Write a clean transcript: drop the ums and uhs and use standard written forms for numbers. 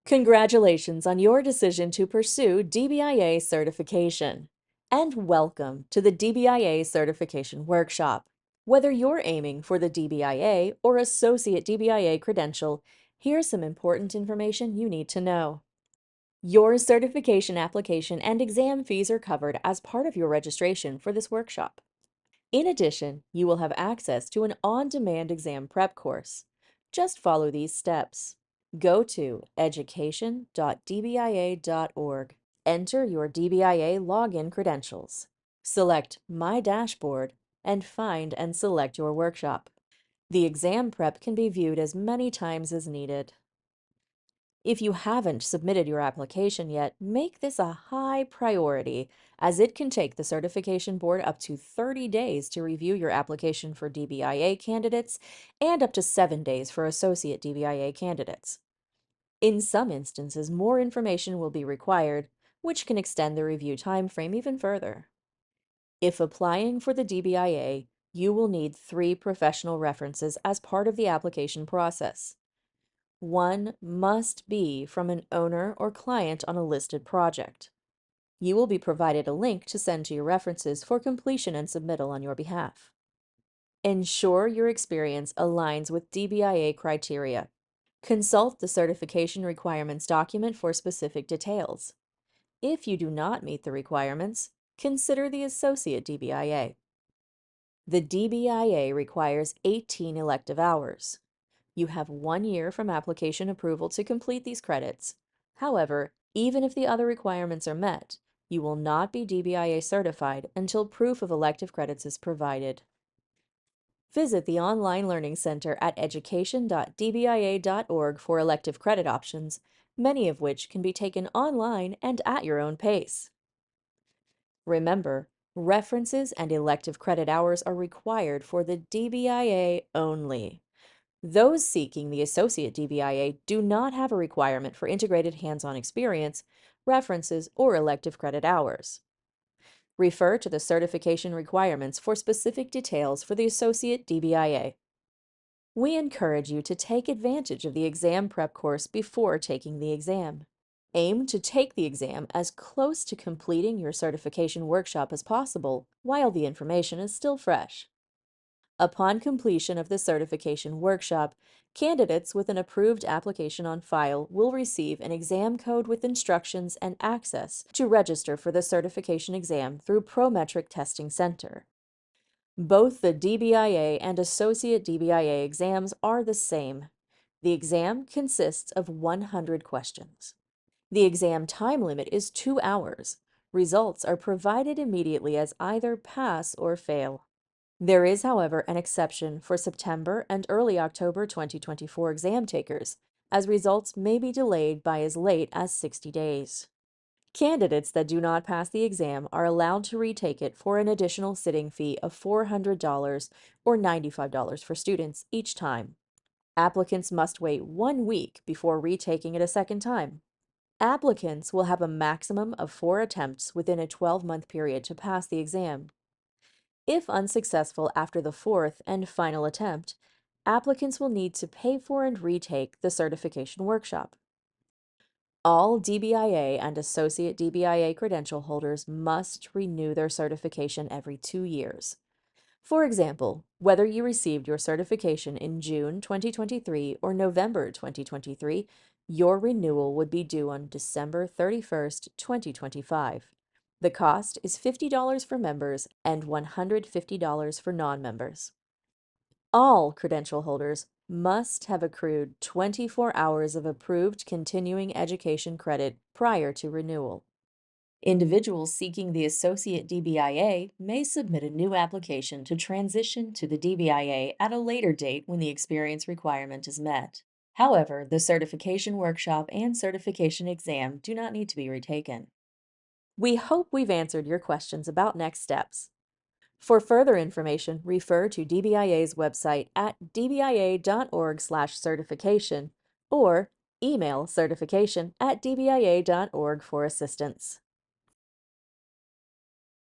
Congratulations on your decision to pursue DBIA certification. And welcome to the DBIA Certification Workshop. Whether you're aiming for the DBIA or Associate DBIA credential, here's some important information you need to know. Your certification application and exam fees are covered as part of your registration for this workshop. In addition, you will have access to an on-demand exam prep course. Just follow these steps. Go to education.dbia.org. Enter your DBIA login credentials. Select My Dashboard and find and select your workshop. The exam prep can be viewed as many times as needed. If you haven't submitted your application yet, make this a high priority, as it can take the certification board up to 30 days to review your application for DBIA candidates and up to 7 days for associate DBIA candidates. In some instances, more information will be required, which can extend the review time frame even further. If applying for the DBIA, you will need 3 professional references as part of the application process. One must be from an owner or client on a listed project. You will be provided a link to send to your references for completion and submittal on your behalf. Ensure your experience aligns with DBIA criteria. Consult the certification requirements document for specific details. If you do not meet the requirements, consider the Associate DBIA. The DBIA requires 18 elective hours. You have 1 year from application approval to complete these credits. However, even if the other requirements are met, you will not be DBIA certified until proof of elective credits is provided. Visit the Online Learning Center at education.dbia.org for elective credit options, many of which can be taken online and at your own pace. Remember, references and elective credit hours are required for the DBIA only. Those seeking the Associate DBIA do not have a requirement for integrated hands-on experience, references, or elective credit hours. Refer to the certification requirements for specific details for the Associate DBIA. We encourage you to take advantage of the exam prep course before taking the exam. Aim to take the exam as close to completing your certification workshop as possible while the information is still fresh. Upon completion of the certification workshop, candidates with an approved application on file will receive an exam code with instructions and access to register for the certification exam through Prometric Testing Center. Both the DBIA and Associate DBIA exams are the same. The exam consists of 100 questions. The exam time limit is 2 hours. Results are provided immediately as either pass or fail. There is, however, an exception for September and early October 2024 exam takers, as results may be delayed by as late as 60 days. Candidates that do not pass the exam are allowed to retake it for an additional sitting fee of $400 or $95 for students each time. Applicants must wait 1 week before retaking it a second time. Applicants will have a maximum of 4 attempts within a 12-month period to pass the exam. If unsuccessful after the 4th and final attempt, applicants will need to pay for and retake the certification workshop. All DBIA and Associate DBIA credential holders must renew their certification every 2 years. For example, whether you received your certification in June 2023 or November 2023, your renewal would be due on December 31st, 2025. The cost is $50 for members and $150 for non-members. All credential holders must have accrued 24 hours of approved continuing education credit prior to renewal. Individuals seeking the Associate DBIA may submit a new application to transition to the DBIA at a later date when the experience requirement is met. However, the certification workshop and certification exam do not need to be retaken. We hope we've answered your questions about next steps. For further information, refer to DBIA's website at dbia.org/certification or email certification@dbia.org for assistance.